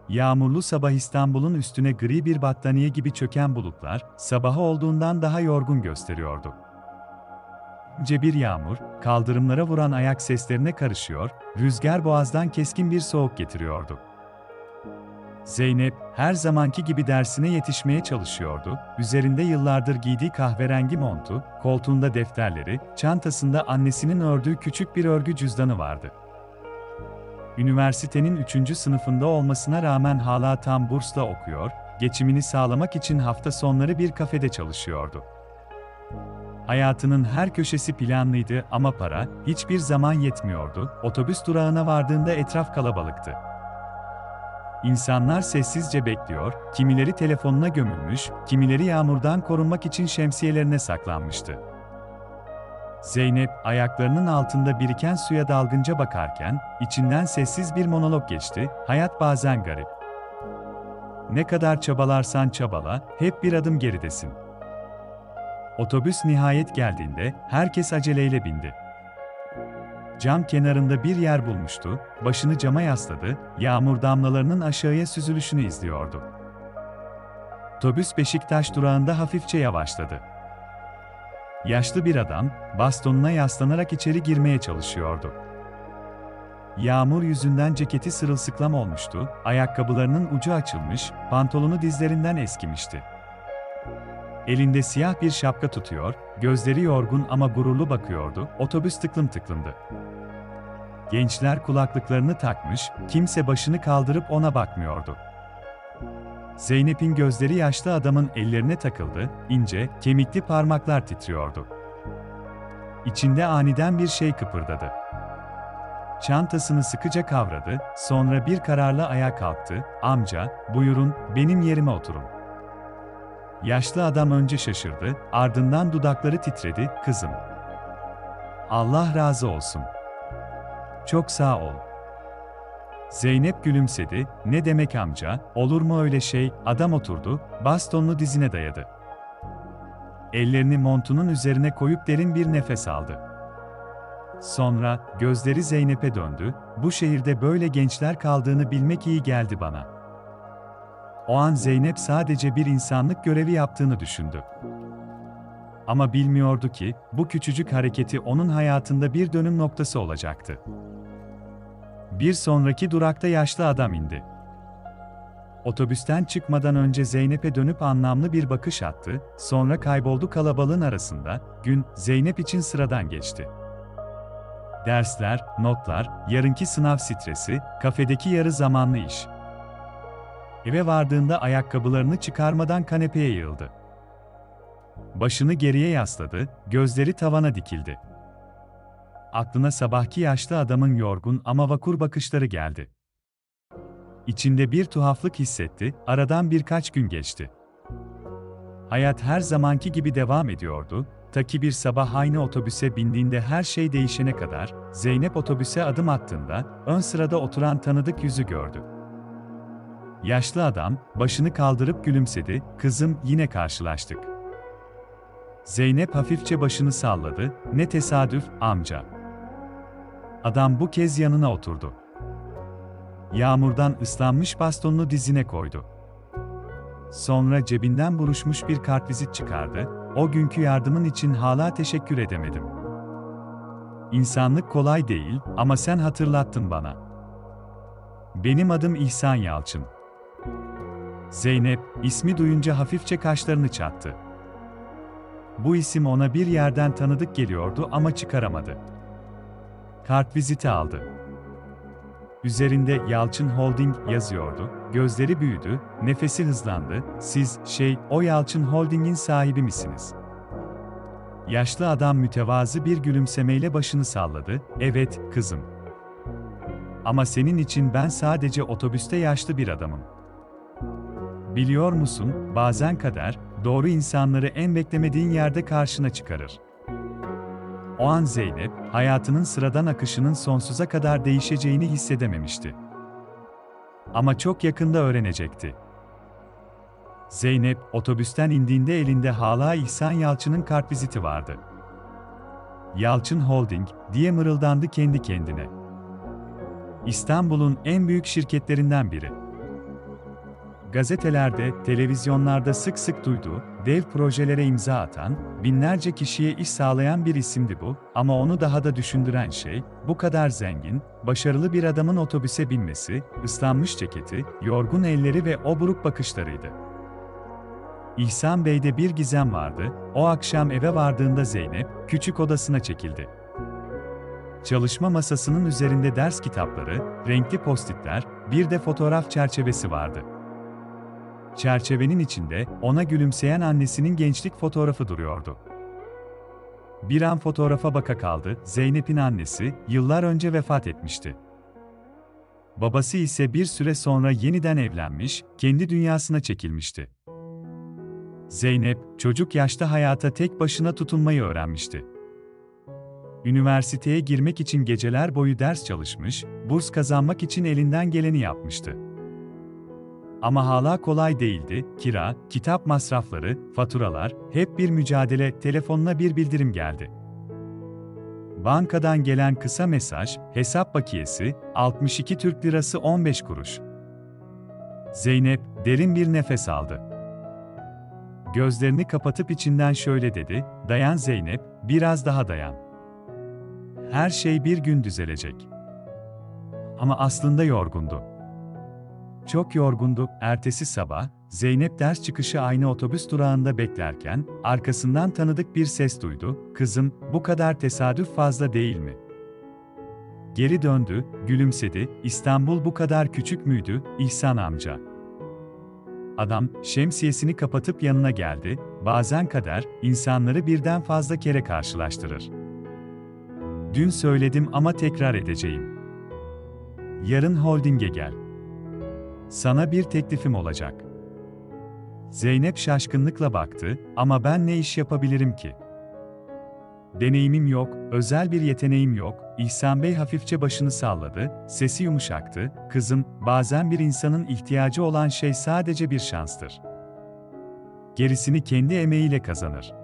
Yağmurlu sabah İstanbul'un üstüne gri bir battaniye gibi çöken bulutlar, sabahı olduğundan daha yorgun gösteriyordu. Bir yağmur, kaldırımlara vuran ayak seslerine karışıyor, rüzgar boğazdan keskin bir soğuk getiriyordu. Zeynep, her zamanki gibi dersine yetişmeye çalışıyordu, üzerinde yıllardır giydiği kahverengi montu, koltuğunda defterleri, çantasında annesinin ördüğü küçük bir örgü cüzdanı vardı. Üniversitenin 3. sınıfında olmasına rağmen hala tam bursla okuyor, geçimini sağlamak için hafta sonları bir kafede çalışıyordu. Hayatının her köşesi planlıydı ama para hiçbir zaman yetmiyordu. Otobüs durağına vardığında etraf kalabalıktı. İnsanlar sessizce bekliyor, kimileri telefonuna gömülmüş, kimileri yağmurdan korunmak için şemsiyelerine saklanmıştı. Zeynep, ayaklarının altında biriken suya dalgınca bakarken, içinden sessiz bir monolog geçti, hayat bazen garip. Ne kadar çabalarsan çabala, hep bir adım geridesin. Otobüs nihayet geldiğinde, herkes aceleyle bindi. Cam kenarında bir yer bulmuştu, başını cama yasladı, yağmur damlalarının aşağıya süzülüşünü izliyordu. Otobüs Beşiktaş durağında hafifçe yavaşladı. Yaşlı bir adam, bastonuna yaslanarak içeri girmeye çalışıyordu. Yağmur yüzünden ceketi sırılsıklam olmuştu, ayakkabılarının ucu açılmış, pantolonu dizlerinden eskimişti. Elinde siyah bir şapka tutuyor, gözleri yorgun ama gururlu bakıyordu, otobüs tıklım tıklımdı. Gençler kulaklıklarını takmış, kimse başını kaldırıp ona bakmıyordu. Zeynep'in gözleri yaşlı adamın ellerine takıldı, ince, kemikli parmaklar titriyordu. İçinde aniden bir şey kıpırdadı. Çantasını sıkıca kavradı, sonra bir kararla ayağa kalktı, "Amca, buyurun, benim yerime oturun." Yaşlı adam önce şaşırdı, ardından dudakları titredi, "Kızım. Allah razı olsun. Çok sağ ol." Zeynep gülümsedi, "Ne demek amca, olur mu öyle şey?" Adam oturdu, bastonunu dizine dayadı. Ellerini montunun üzerine koyup derin bir nefes aldı. Sonra, gözleri Zeynep'e döndü, "Bu şehirde böyle gençler kaldığını bilmek iyi geldi bana." O an Zeynep sadece bir insanlık görevi yaptığını düşündü. Ama bilmiyordu ki, bu küçücük hareketi onun hayatında bir dönüm noktası olacaktı. Bir sonraki durakta yaşlı adam indi. Otobüsten çıkmadan önce Zeynep'e dönüp anlamlı bir bakış attı, sonra kayboldu kalabalığın arasında, gün, Zeynep için sıradan geçti. Dersler, notlar, yarınki sınav stresi, kafedeki yarı zamanlı iş. Eve vardığında ayakkabılarını çıkarmadan kanepeye yığıldı. Başını geriye yasladı, gözleri tavana dikildi. Aklına sabahki yaşlı adamın yorgun ama vakur bakışları geldi. İçinde bir tuhaflık hissetti, aradan birkaç gün geçti. Hayat her zamanki gibi devam ediyordu, ta ki bir sabah aynı otobüse bindiğinde her şey değişene kadar, Zeynep otobüse adım attığında, ön sırada oturan tanıdık yüzü gördü. Yaşlı adam, başını kaldırıp gülümsedi, "Kızım, yine karşılaştık." Zeynep hafifçe başını salladı, "Ne tesadüf, amca." Adam bu kez yanına oturdu. Yağmurdan ıslanmış bastonunu dizine koydu. Sonra cebinden buruşmuş bir kartvizit çıkardı, "O günkü yardımın için hala teşekkür edemedim. İnsanlık kolay değil ama sen hatırlattın bana. Benim adım İhsan Yalçın." Zeynep, ismi duyunca hafifçe kaşlarını çattı. Bu isim ona bir yerden tanıdık geliyordu ama çıkaramadı. Kartviziti aldı. Üzerinde Yalçın Holding yazıyordu, gözleri büyüdü, nefesi hızlandı, "Siz, o Yalçın Holding'in sahibi misiniz?" Yaşlı adam mütevazı bir gülümsemeyle başını salladı, "Evet, kızım. Ama senin için ben sadece otobüste yaşlı bir adamım. Biliyor musun, bazen kader, doğru insanları en beklemediğin yerde karşına çıkarır." O an Zeynep, hayatının sıradan akışının sonsuza kadar değişeceğini hissedememişti. Ama çok yakında öğrenecekti. Zeynep, otobüsten indiğinde elinde hala İhsan Yalçın'ın kartviziti vardı. "Yalçın Holding," diye mırıldandı kendi kendine. "İstanbul'un en büyük şirketlerinden biri. Gazetelerde, televizyonlarda sık sık duyduğu, dev projelere imza atan, binlerce kişiye iş sağlayan bir isimdi bu, ama onu daha da düşündüren şey, bu kadar zengin, başarılı bir adamın otobüse binmesi, ıslanmış ceketi, yorgun elleri ve o buruk bakışlarıydı. İhsan Bey'de bir gizem vardı, o akşam eve vardığında Zeynep, küçük odasına çekildi. Çalışma masasının üzerinde ders kitapları, renkli postitler, bir de fotoğraf çerçevesi vardı. Çerçevenin içinde, ona gülümseyen annesinin gençlik fotoğrafı duruyordu. Bir an fotoğrafa baka kaldı, Zeynep'in annesi, yıllar önce vefat etmişti. Babası ise bir süre sonra yeniden evlenmiş, kendi dünyasına çekilmişti. Zeynep, çocuk yaşta hayata tek başına tutunmayı öğrenmişti. Üniversiteye girmek için geceler boyu ders çalışmış, burs kazanmak için elinden geleni yapmıştı. Ama hala kolay değildi, kira, kitap masrafları, faturalar, hep bir mücadele, telefonuna bir bildirim geldi. Bankadan gelen kısa mesaj, hesap bakiyesi, 62 Türk Lirası 15 kuruş. Zeynep, derin bir nefes aldı. Gözlerini kapatıp içinden şöyle dedi, dayan Zeynep, biraz daha dayan. Her şey bir gün düzelecek. Ama aslında yorgundu. Çok yorgundu. Ertesi sabah, Zeynep ders çıkışı aynı otobüs durağında beklerken, arkasından tanıdık bir ses duydu. Kızım, bu kadar tesadüf fazla değil mi? Geri döndü, gülümsedi. İstanbul bu kadar küçük müydü, İhsan amca? Adam, şemsiyesini kapatıp yanına geldi. Bazen kader, insanları birden fazla kere karşılaştırır. Dün söyledim ama tekrar edeceğim. Yarın holdinge gel. Sana bir teklifim olacak. Zeynep şaşkınlıkla baktı, ama ben ne iş yapabilirim ki? Deneyimim yok, özel bir yeteneğim yok. İhsan Bey hafifçe başını salladı, sesi yumuşaktı. Kızım, bazen bir insanın ihtiyacı olan şey sadece bir şanstır. Gerisini kendi emeğiyle kazanır.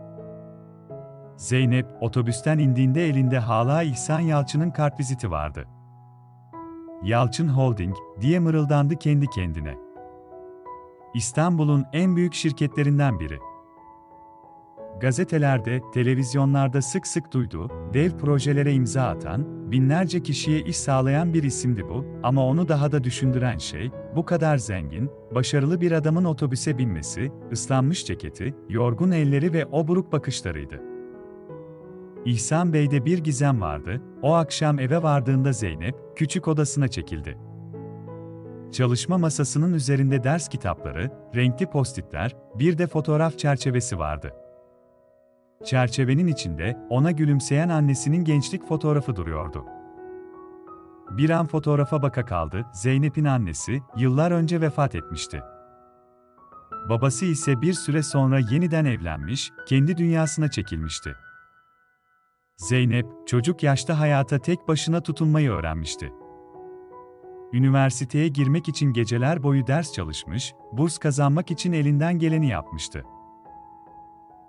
Zeynep, otobüsten indiğinde elinde hala İhsan Yalçın'ın kartviziti vardı. Yalçın Holding, diye mırıldandı kendi kendine. İstanbul'un en büyük şirketlerinden biri. Gazetelerde, televizyonlarda sık sık duyduğu, dev projelere imza atan, binlerce kişiye iş sağlayan bir isimdi bu, ama onu daha da düşündüren şey, bu kadar zengin, başarılı bir adamın otobüse binmesi, ıslanmış ceketi, yorgun elleri ve o buruk bakışlarıydı. İhsan Bey'de bir gizem vardı, o akşam eve vardığında Zeynep, küçük odasına çekildi. Çalışma masasının üzerinde ders kitapları, renkli postitler, bir de fotoğraf çerçevesi vardı. Çerçevenin içinde, ona gülümseyen annesinin gençlik fotoğrafı duruyordu. Bir an fotoğrafa baka kaldı, Zeynep'in annesi, yıllar önce vefat etmişti. Babası ise bir süre sonra yeniden evlenmiş, kendi dünyasına çekilmişti. Zeynep, çocuk yaşta hayata tek başına tutunmayı öğrenmişti. Üniversiteye girmek için geceler boyu ders çalışmış, burs kazanmak için elinden geleni yapmıştı.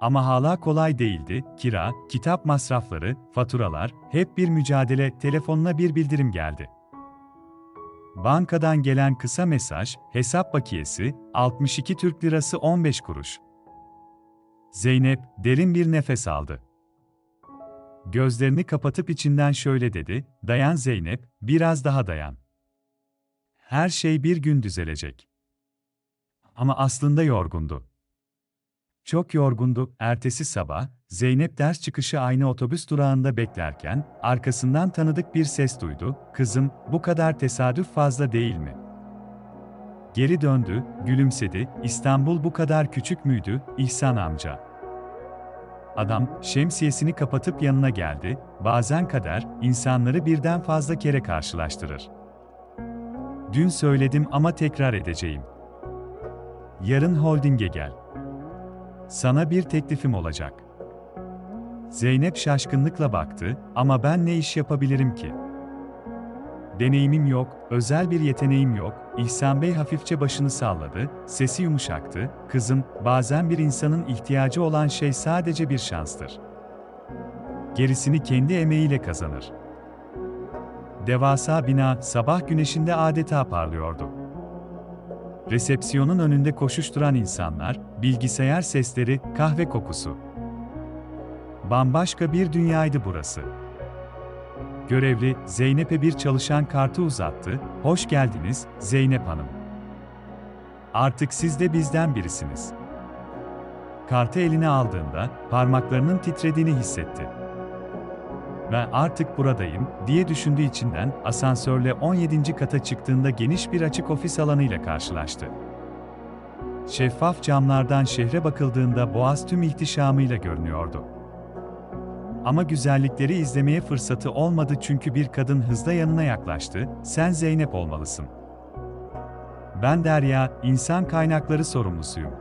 Ama hala kolay değildi, kira, kitap masrafları, faturalar, hep bir mücadele, telefonuna bir bildirim geldi. Bankadan gelen kısa mesaj, hesap bakiyesi, 62 Türk Lirası 15 kuruş. Zeynep, derin bir nefes aldı. Gözlerini kapatıp içinden şöyle dedi, dayan Zeynep, biraz daha dayan. Her şey bir gün düzelecek. Ama aslında yorgundu. Çok yorgundu. Ertesi sabah, Zeynep ders çıkışı aynı otobüs durağında beklerken, arkasından tanıdık bir ses duydu. Kızım, bu kadar tesadüf fazla değil mi? Geri döndü, gülümsedi. İstanbul bu kadar küçük müydü, İhsan amca? Adam, şemsiyesini kapatıp yanına geldi. Bazen kader, insanları birden fazla kere karşılaştırır. Dün söyledim ama tekrar edeceğim. Yarın holdinge gel. Sana bir teklifim olacak. Zeynep şaşkınlıkla baktı, ama ben ne iş yapabilirim ki? Deneyimim yok, özel bir yeteneğim yok. İhsan Bey hafifçe başını salladı, sesi yumuşaktı. Kızım, bazen bir insanın ihtiyacı olan şey sadece bir şanstır. Gerisini kendi emeğiyle kazanır. Devasa bina, sabah güneşinde adeta parlıyordu. Resepsiyonun önünde koşuşturan insanlar, bilgisayar sesleri, kahve kokusu. Bambaşka bir dünyaydı burası. Görevli, Zeynep'e bir çalışan kartı uzattı. "Hoş geldiniz, Zeynep Hanım. Artık siz de bizden birisiniz." Kartı eline aldığında, parmaklarının titrediğini hissetti. "Ve artık buradayım," diye düşündü içinden, asansörle 17. kata çıktığında geniş bir açık ofis alanıyla karşılaştı. Şeffaf camlardan şehre bakıldığında Boğaz tüm ihtişamıyla görünüyordu. Ama güzellikleri izlemeye fırsatı olmadı çünkü bir kadın hızla yanına yaklaştı. "Sen Zeynep olmalısın." "Ben Derya, insan kaynakları sorumlusuyum."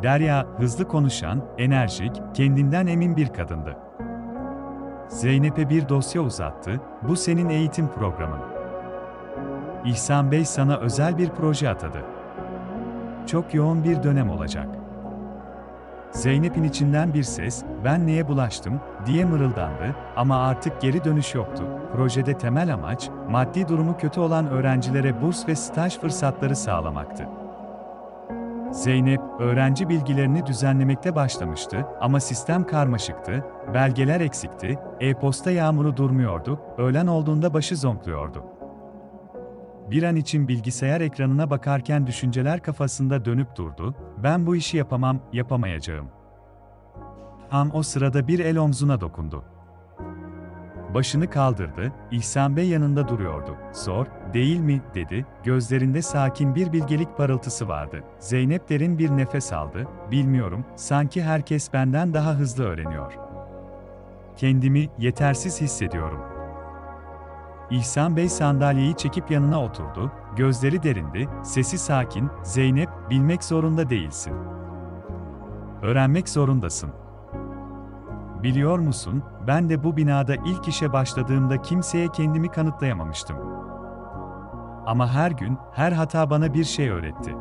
Derya, hızlı konuşan, enerjik, kendinden emin bir kadındı. Zeynep'e bir dosya uzattı. "Bu senin eğitim programın. İhsan Bey sana özel bir proje atadı. Çok yoğun bir dönem olacak." Zeynep'in içinden bir ses, "Ben neye bulaştım?" diye mırıldandı ama artık geri dönüş yoktu. Projede temel amaç, maddi durumu kötü olan öğrencilere burs ve staj fırsatları sağlamaktı. Zeynep, öğrenci bilgilerini düzenlemekte başlamıştı ama sistem karmaşıktı, belgeler eksikti, e-posta yağmuru durmuyordu, öğlen olduğunda başı zonkluyordu. Bir an için bilgisayar ekranına bakarken düşünceler kafasında dönüp durdu. "Ben bu işi yapamam, yapamayacağım." Tam o sırada bir el omzuna dokundu. Başını kaldırdı, İhsan Bey yanında duruyordu. "Zor, değil mi?" dedi, gözlerinde sakin bir bilgelik parıltısı vardı. Zeynep derin bir nefes aldı, "Bilmiyorum, sanki herkes benden daha hızlı öğreniyor. Kendimi yetersiz hissediyorum." İhsan Bey sandalyeyi çekip yanına oturdu, gözleri derindi, sesi sakin, "Zeynep, bilmek zorunda değilsin. Öğrenmek zorundasın. Biliyor musun, ben de bu binada ilk işe başladığımda kimseye kendimi kanıtlayamamıştım. Ama her gün, her hata bana bir şey öğretti.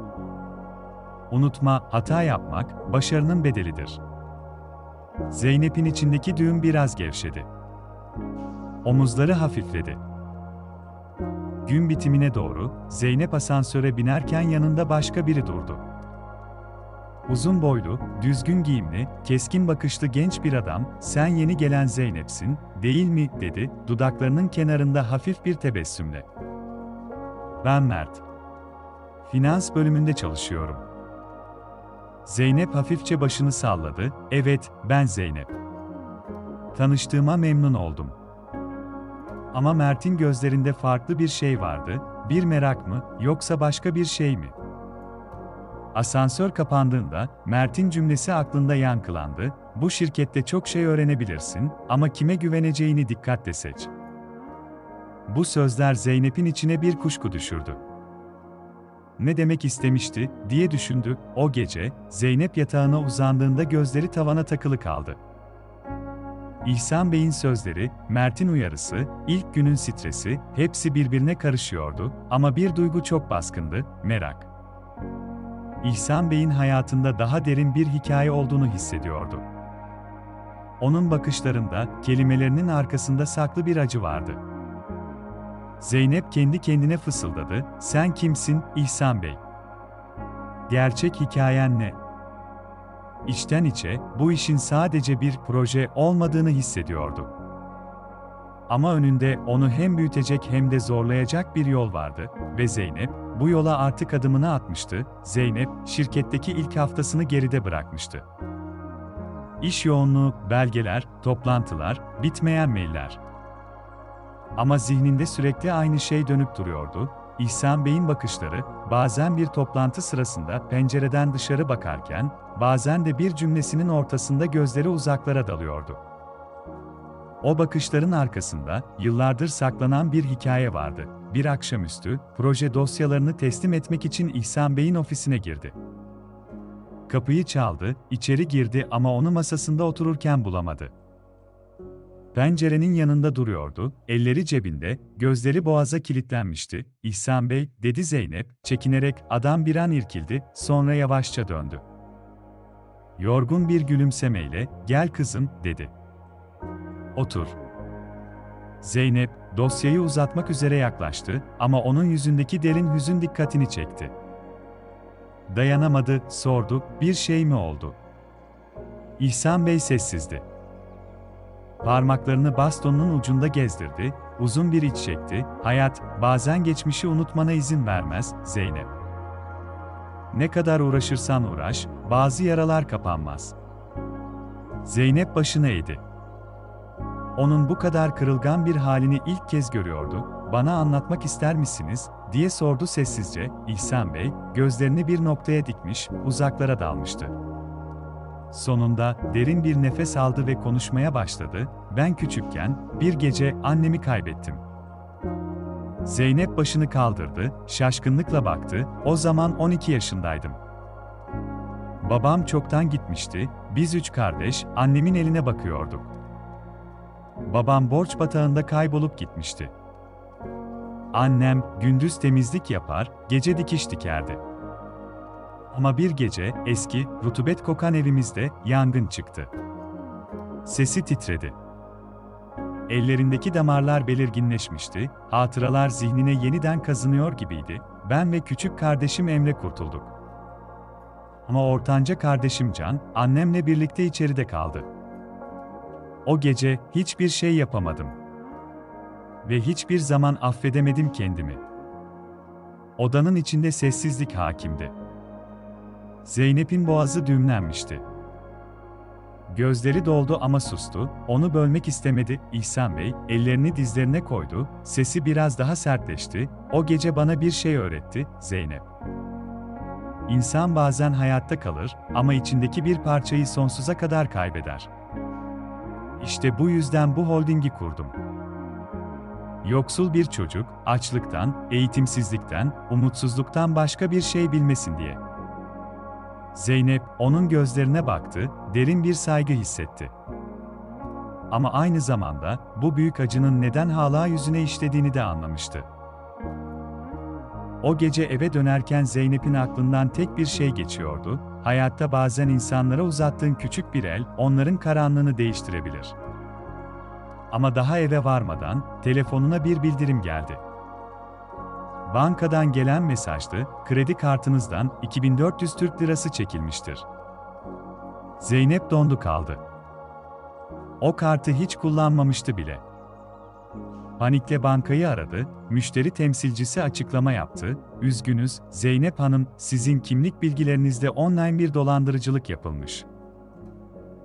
Unutma, hata yapmak, başarının bedelidir." Zeynep'in içindeki düğüm biraz gevşedi. Omuzları hafifledi. Gün bitimine doğru, Zeynep asansöre binerken yanında başka biri durdu. Uzun boylu, düzgün giyimli, keskin bakışlı genç bir adam, "Sen yeni gelen Zeynep'sin, değil mi?" dedi, dudaklarının kenarında hafif bir tebessümle. "Ben Mert. Finans bölümünde çalışıyorum." Zeynep hafifçe başını salladı, "Evet, ben Zeynep. Tanıştığıma memnun oldum." Ama Mert'in gözlerinde farklı bir şey vardı, bir merak mı, yoksa başka bir şey mi? Asansör kapandığında, Mert'in cümlesi aklında yankılandı, "Bu şirkette çok şey öğrenebilirsin ama kime güveneceğini dikkatle seç." Bu sözler Zeynep'in içine bir kuşku düşürdü. Ne demek istemişti, diye düşündü. O gece, Zeynep yatağına uzandığında gözleri tavana takılı kaldı. İhsan Bey'in sözleri, Mert'in uyarısı, ilk günün stresi, hepsi birbirine karışıyordu ama bir duygu çok baskındı, merak. İhsan Bey'in hayatında daha derin bir hikaye olduğunu hissediyordu. Onun bakışlarında, kelimelerinin arkasında saklı bir acı vardı. Zeynep kendi kendine fısıldadı, "Sen kimsin, İhsan Bey? Gerçek hikayen ne?" İçten içe, bu işin sadece bir proje olmadığını hissediyordu. Ama önünde onu hem büyütecek hem de zorlayacak bir yol vardı ve Zeynep, bu yola artık adımını atmıştı. Zeynep, şirketteki ilk haftasını geride bırakmıştı. İş yoğunluğu, belgeler, toplantılar, bitmeyen mailler. Ama zihninde sürekli aynı şey dönüp duruyordu. İhsan Bey'in bakışları, bazen bir toplantı sırasında pencereden dışarı bakarken, bazen de bir cümlesinin ortasında gözleri uzaklara dalıyordu. O bakışların arkasında, yıllardır saklanan bir hikaye vardı. Bir akşamüstü, proje dosyalarını teslim etmek için İhsan Bey'in ofisine girdi. Kapıyı çaldı, içeri girdi ama onu masasında otururken bulamadı. Pencerenin yanında duruyordu, elleri cebinde, gözleri boğaza kilitlenmişti. "İhsan Bey," dedi Zeynep, çekinerek. Adam bir an irkildi, sonra yavaşça döndü. Yorgun bir gülümsemeyle, "Gel kızım," dedi. "Otur." Zeynep, dosyayı uzatmak üzere yaklaştı ama onun yüzündeki derin hüzün dikkatini çekti. Dayanamadı, sordu, bir şey mi oldu? İhsan Bey sessizdi. Parmaklarını bastonun ucunda gezdirdi, uzun bir iç çekti, hayat, bazen geçmişi unutmana izin vermez, Zeynep. Ne kadar uğraşırsan uğraş, bazı yaralar kapanmaz. Zeynep başını eğdi. Onun bu kadar kırılgan bir halini ilk kez görüyordu. "Bana anlatmak ister misiniz?" diye sordu sessizce. İhsan Bey, gözlerini bir noktaya dikmiş, uzaklara dalmıştı. Sonunda derin bir nefes aldı ve konuşmaya başladı. "Ben küçükken bir gece annemi kaybettim." Zeynep başını kaldırdı, şaşkınlıkla baktı. "O zaman 12 yaşındaydım. Babam çoktan gitmişti, biz 3 kardeş, annemin eline bakıyorduk. Babam borç batağında kaybolup gitmişti. Annem, gündüz temizlik yapar, gece dikiş dikerdi. Ama bir gece, eski, rutubet kokan evimizde, yangın çıktı. Sesi titredi. Ellerindeki damarlar belirginleşmişti, hatıralar zihnine yeniden kazınıyor gibiydi. Ben ve küçük kardeşim Emre kurtulduk. Ama ortanca kardeşim Can, annemle birlikte içeride kaldı. O gece, hiçbir şey yapamadım. Ve hiçbir zaman affedemedim kendimi." Odanın içinde sessizlik hakimdi. Zeynep'in boğazı düğümlenmişti. Gözleri doldu ama sustu, onu bölmek istemedi. İhsan Bey, ellerini dizlerine koydu, sesi biraz daha sertleşti. "O gece bana bir şey öğretti, Zeynep. İnsan bazen hayatta kalır ama içindeki bir parçayı sonsuza kadar kaybeder. İşte bu yüzden bu holdingi kurdum. Yoksul bir çocuk, açlıktan, eğitimsizlikten, umutsuzluktan başka bir şey bilmesin diye." Zeynep, onun gözlerine baktı, derin bir saygı hissetti. Ama aynı zamanda, bu büyük acının neden hala yüzüne işlediğini de anlamıştı. O gece eve dönerken Zeynep'in aklından tek bir şey geçiyordu, hayatta bazen insanlara uzattığın küçük bir el, onların karanlığını değiştirebilir. Ama daha eve varmadan, telefonuna bir bildirim geldi. Bankadan gelen mesajdı, "Kredi kartınızdan 2400 Türk lirası çekilmiştir." Zeynep dondu kaldı. O kartı hiç kullanmamıştı bile. Panikle bankayı aradı, müşteri temsilcisi açıklama yaptı. "Üzgünüz, Zeynep Hanım, sizin kimlik bilgilerinizde online bir dolandırıcılık yapılmış."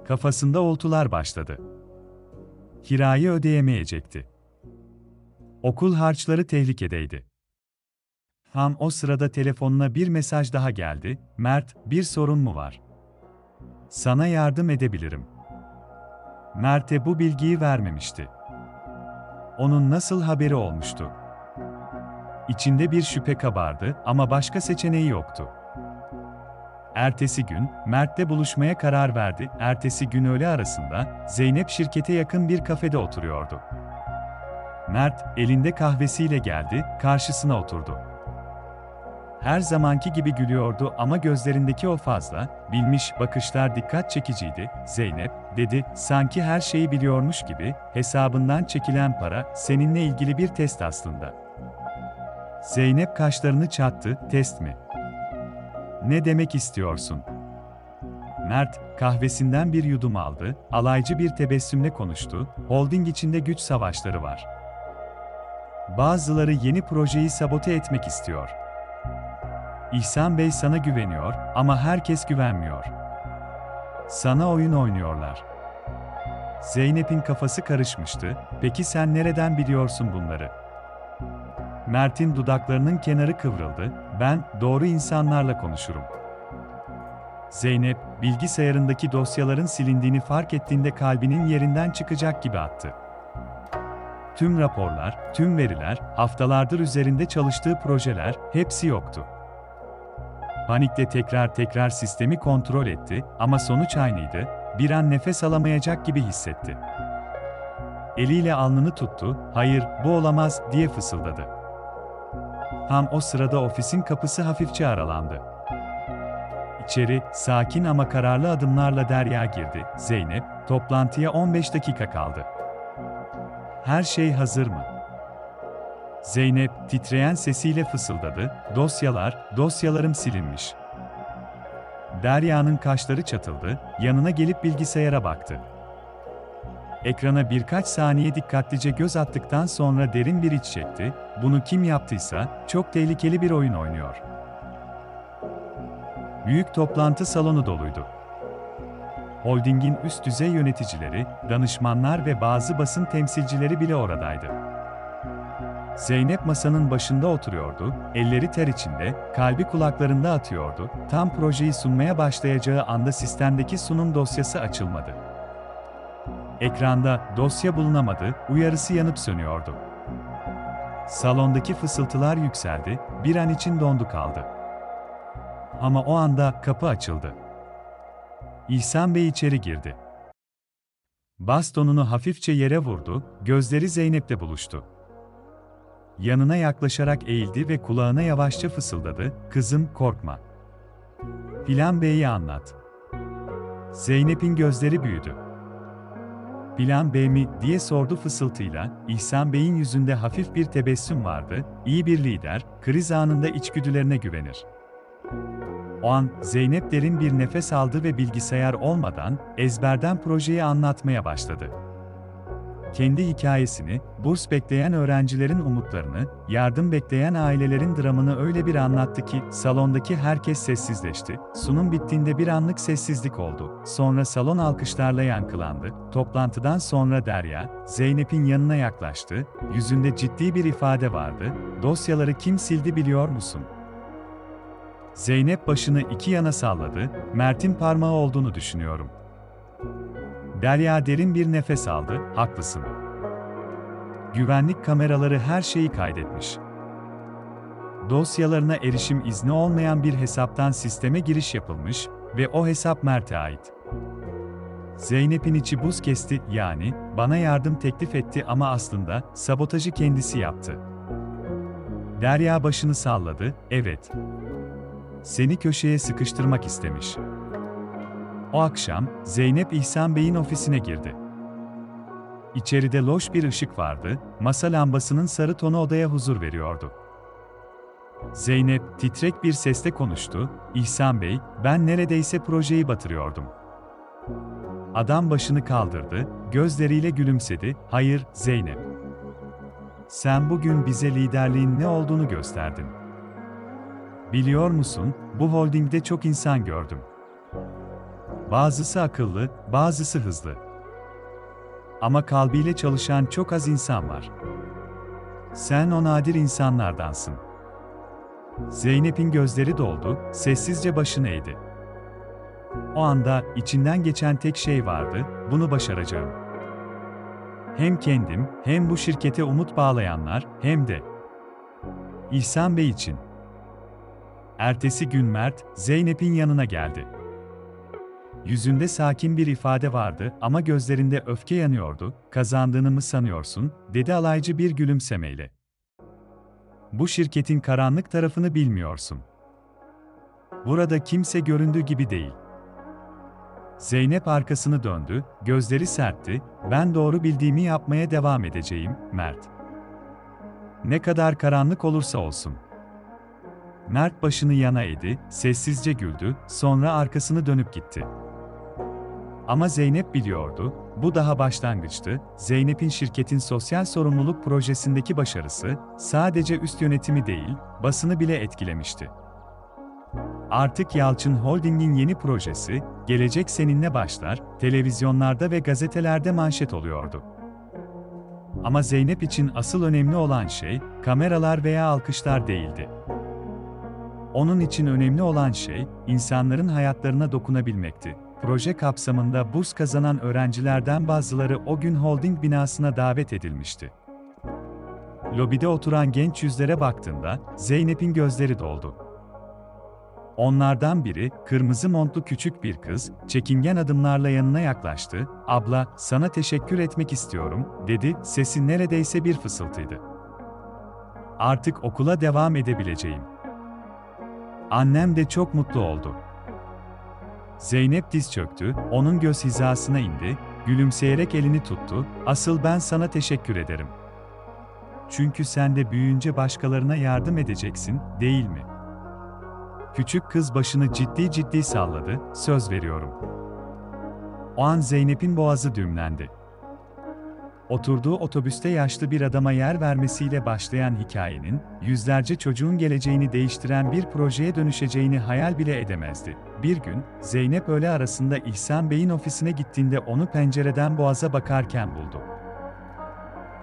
Kafasında uğultular başladı. Kirayı ödeyemeyecekti. Okul harçları tehlikedeydi. Tam o sırada telefonuna bir mesaj daha geldi. "Mert, bir sorun mu var? Sana yardım edebilirim." Mert'e bu bilgiyi vermemişti. Onun nasıl haberi olmuştu? İçinde bir şüphe kabardı ama başka seçeneği yoktu. Ertesi gün, Mert'le buluşmaya karar verdi. Ertesi gün öğle arasında, Zeynep şirkete yakın bir kafede oturuyordu. Mert, elinde kahvesiyle geldi, karşısına oturdu. Her zamanki gibi gülüyordu ama gözlerindeki o fazla, bilmiş bakışlar dikkat çekiciydi. "Zeynep," dedi, sanki her şeyi biliyormuş gibi, "hesabından çekilen para, seninle ilgili bir test aslında." Zeynep kaşlarını çattı, "Test mi? Ne demek istiyorsun?" Mert, kahvesinden bir yudum aldı, alaycı bir tebessümle konuştu, "Holding içinde güç savaşları var. Bazıları yeni projeyi sabote etmek istiyor. İhsan Bey sana güveniyor ama herkes güvenmiyor. Sana oyun oynuyorlar." Zeynep'in kafası karışmıştı. "Peki sen nereden biliyorsun bunları?" Mert'in dudaklarının kenarı kıvrıldı. "Ben, doğru insanlarla konuşurum." Zeynep, bilgisayarındaki dosyaların silindiğini fark ettiğinde kalbinin yerinden çıkacak gibi attı. Tüm raporlar, tüm veriler, haftalardır üzerinde çalıştığı projeler, hepsi yoktu. Panikle tekrar sistemi kontrol etti ama sonuç aynıydı, bir an nefes alamayacak gibi hissetti. Eliyle alnını tuttu, "Hayır, bu olamaz," diye fısıldadı. Tam o sırada ofisin kapısı hafifçe aralandı. İçeri, sakin ama kararlı adımlarla Derya girdi. "Zeynep, toplantıya 15 dakika kaldı. Her şey hazır mı?" Zeynep titreyen sesiyle fısıldadı, dosyalarım silinmiş. Derya'nın kaşları çatıldı, yanına gelip bilgisayara baktı. Ekrana birkaç saniye dikkatlice göz attıktan sonra derin bir iç çekti, bunu kim yaptıysa çok tehlikeli bir oyun oynuyor. Büyük toplantı salonu doluydu. Holdingin üst düzey yöneticileri, danışmanlar ve bazı basın temsilcileri bile oradaydı. Zeynep masanın başında oturuyordu, elleri ter içinde, kalbi kulaklarında atıyordu. Tam projeyi sunmaya başlayacağı anda sistemdeki sunum dosyası açılmadı. Ekranda "dosya bulunamadı" uyarısı yanıp sönüyordu. Salondaki fısıltılar yükseldi, bir an için dondu kaldı. Ama o anda kapı açıldı. İhsan Bey içeri girdi. Bastonunu hafifçe yere vurdu, gözleri Zeynep'le buluştu. Yanına yaklaşarak eğildi ve kulağına yavaşça fısıldadı, "Kızım, korkma. Plan B'yi anlat." Zeynep'in gözleri büyüdü. "Plan B mi?" diye sordu fısıltıyla. İhsan Bey'in yüzünde hafif bir tebessüm vardı. İyi bir lider, kriz anında içgüdülerine güvenir. O an Zeynep derin bir nefes aldı ve bilgisayar olmadan ezberden projeyi anlatmaya başladı. Kendi hikayesini, burs bekleyen öğrencilerin umutlarını, yardım bekleyen ailelerin dramını öyle bir anlattı ki salondaki herkes sessizleşti. Sunum bittiğinde bir anlık sessizlik oldu. Sonra salon alkışlarla yankılandı. Toplantıdan sonra Derya, Zeynep'in yanına yaklaştı. Yüzünde ciddi bir ifade vardı. "Dosyaları kim sildi biliyor musun?" Zeynep başını iki yana salladı. "Mert'in parmağı olduğunu düşünüyorum." Derya derin bir nefes aldı, "Haklısın. Güvenlik kameraları her şeyi kaydetmiş. Dosyalarına erişim izni olmayan bir hesaptan sisteme giriş yapılmış ve o hesap Mert'e ait." Zeynep'in içi buz kesti, "Yani, bana yardım teklif etti ama aslında sabotajı kendisi yaptı." Derya başını salladı, "Evet. Seni köşeye sıkıştırmak istemiş." O akşam, Zeynep İhsan Bey'in ofisine girdi. İçeride loş bir ışık vardı, masa lambasının sarı tonu odaya huzur veriyordu. Zeynep, titrek bir sesle konuştu, "İhsan Bey, ben neredeyse projeyi batırıyordum." Adam başını kaldırdı, gözleriyle gülümsedi, "Hayır, Zeynep. Sen bugün bize liderliğin ne olduğunu gösterdin. Biliyor musun, bu holdingde çok insan gördüm. Bazısı akıllı, bazısı hızlı. Ama kalbiyle çalışan çok az insan var. Sen o nadir insanlardansın." Zeynep'in gözleri doldu, sessizce başını eğdi. O anda içinden geçen tek şey vardı, "Bunu başaracağım. Hem kendim, hem bu şirkete umut bağlayanlar, hem de İhsan Bey için." Ertesi gün Mert, Zeynep'in yanına geldi. Yüzünde sakin bir ifade vardı ama gözlerinde öfke yanıyordu. "Kazandığını mı sanıyorsun?" dedi alaycı bir gülümsemeyle. "Bu şirketin karanlık tarafını bilmiyorsun. Burada kimse göründüğü gibi değil." Zeynep arkasını döndü, gözleri sertti, "Ben doğru bildiğimi yapmaya devam edeceğim, Mert. Ne kadar karanlık olursa olsun." Mert başını yana eğdi, sessizce güldü, sonra arkasını dönüp gitti. Ama Zeynep biliyordu, bu daha başlangıçtı. Zeynep'in şirketin sosyal sorumluluk projesindeki başarısı, sadece üst yönetimi değil, basını bile etkilemişti. Artık Yalçın Holding'in yeni projesi, "Gelecek Seninle Başlar", televizyonlarda ve gazetelerde manşet oluyordu. Ama Zeynep için asıl önemli olan şey, kameralar veya alkışlar değildi. Onun için önemli olan şey, insanların hayatlarına dokunabilmekti. Proje kapsamında burs kazanan öğrencilerden bazıları o gün holding binasına davet edilmişti. Lobide oturan genç yüzlere baktığında, Zeynep'in gözleri doldu. Onlardan biri, kırmızı montlu küçük bir kız, çekingen adımlarla yanına yaklaştı, "Abla, sana teşekkür etmek istiyorum," dedi, sesi neredeyse bir fısıltıydı. "Artık okula devam edebileceğim. Annem de çok mutlu oldu." Zeynep diz çöktü, onun göz hizasına indi, gülümseyerek elini tuttu, "Asıl ben sana teşekkür ederim. Çünkü sen de büyüyünce başkalarına yardım edeceksin, değil mi? Küçük kız başını ciddi ciddi salladı, söz veriyorum. O an Zeynep'in boğazı düğümlendi. Oturduğu otobüste yaşlı bir adama yer vermesiyle başlayan hikayenin, yüzlerce çocuğun geleceğini değiştiren bir projeye dönüşeceğini hayal bile edemezdi. Bir gün, Zeynep öğle arasında İhsan Bey'in ofisine gittiğinde onu pencereden boğaza bakarken buldu.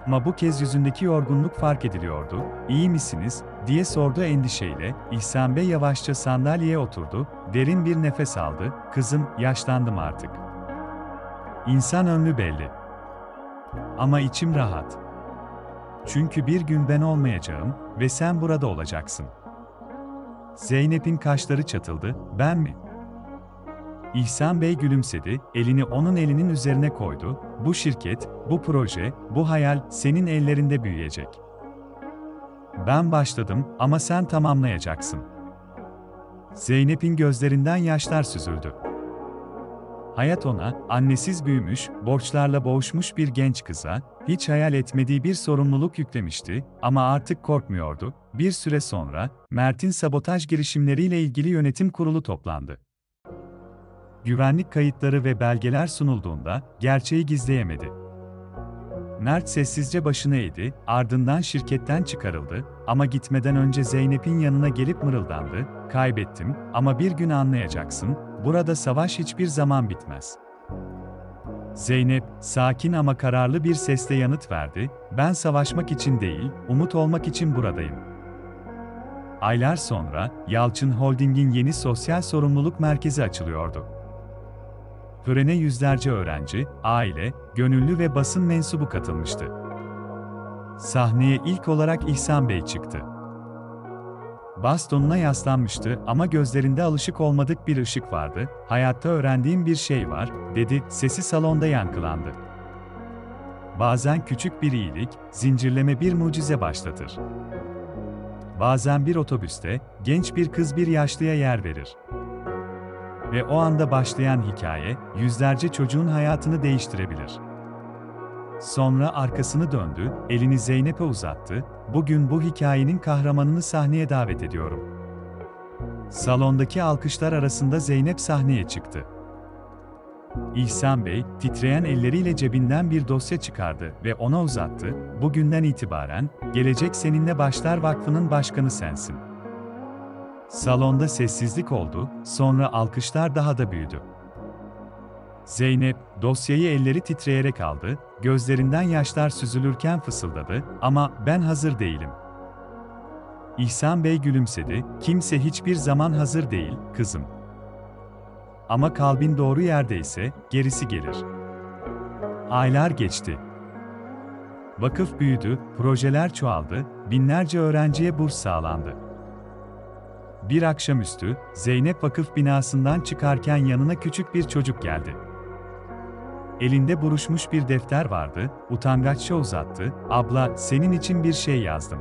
Ama bu kez yüzündeki yorgunluk fark ediliyordu. "İyi misiniz?" diye sordu endişeyle. İhsan Bey yavaşça sandalyeye oturdu, derin bir nefes aldı. "Kızım, yaşlandım artık. İnsan ömrü belli. Ama içim rahat. Çünkü bir gün ben olmayacağım ve sen burada olacaksın." Zeynep'in kaşları çatıldı. "Ben mi?" İhsan Bey gülümsedi, elini onun elinin üzerine koydu. "Bu şirket, bu proje, bu hayal senin ellerinde büyüyecek. Ben başladım ama sen tamamlayacaksın." Zeynep'in gözlerinden yaşlar süzüldü. Hayat ona, annesiz büyümüş, borçlarla boğuşmuş bir genç kıza, hiç hayal etmediği bir sorumluluk yüklemişti ama artık korkmuyordu. Bir süre sonra, Mert'in sabotaj girişimleriyle ilgili yönetim kurulu toplandı. Güvenlik kayıtları ve belgeler sunulduğunda, gerçeği gizleyemedi. Mert sessizce başını eğdi, ardından şirketten çıkarıldı ama gitmeden önce Zeynep'in yanına gelip mırıldandı, "Kaybettim ama bir gün anlayacaksın, burada savaş hiçbir zaman bitmez." Zeynep, sakin ama kararlı bir sesle yanıt verdi, "Ben savaşmak için değil, umut olmak için buradayım." Aylar sonra, Yalçın Holding'in yeni sosyal sorumluluk merkezi açılıyordu. Törene yüzlerce öğrenci, aile, gönüllü ve basın mensubu katılmıştı. Sahneye ilk olarak İhsan Bey çıktı. Bastonuna yaslanmıştı ama gözlerinde alışık olmadık bir ışık vardı. "Hayatta öğrendiğim bir şey var," dedi, sesi salonda yankılandı. Bazen küçük bir iyilik, zincirleme bir mucize başlatır. Bazen bir otobüste, genç bir kız bir yaşlıya yer verir. Ve o anda başlayan hikaye, yüzlerce çocuğun hayatını değiştirebilir. Sonra arkasını döndü, elini Zeynep'e uzattı, "Bugün bu hikayenin kahramanını sahneye davet ediyorum." Salondaki alkışlar arasında Zeynep sahneye çıktı. İhsan Bey, titreyen elleriyle cebinden bir dosya çıkardı ve ona uzattı, "Bugünden itibaren, Gelecek Seninle Başlar Vakfı'nın başkanı sensin." Salonda sessizlik oldu, sonra alkışlar daha da büyüdü. Zeynep, dosyayı elleri titreyerek aldı, gözlerinden yaşlar süzülürken fısıldadı, "Ama ben hazır değilim." İhsan Bey gülümsedi, "Kimse hiçbir zaman hazır değil, kızım. Ama kalbin doğru yerdeyse, gerisi gelir." Aylar geçti. Vakıf büyüdü, projeler çoğaldı, binlerce öğrenciye burs sağlandı. Bir akşamüstü, Zeynep vakıf binasından çıkarken yanına küçük bir çocuk geldi. Elinde buruşmuş bir defter vardı, utangaçça uzattı, "Abla, senin için bir şey yazdım."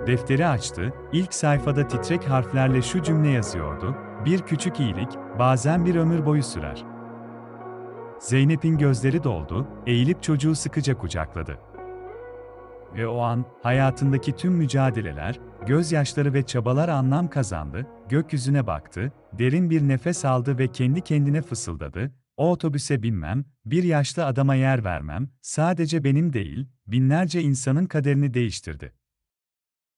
Defteri açtı, ilk sayfada titrek harflerle şu cümle yazıyordu, "Bir küçük iyilik, bazen bir ömür boyu sürer." Zeynep'in gözleri doldu, eğilip çocuğu sıkıca kucakladı. Ve o an, hayatındaki tüm mücadeleler, gözyaşları ve çabalar anlam kazandı, gökyüzüne baktı, derin bir nefes aldı ve kendi kendine fısıldadı, "O otobüse binmem, bir yaşlı adama yer vermem, sadece benim değil, binlerce insanın kaderini değiştirdi."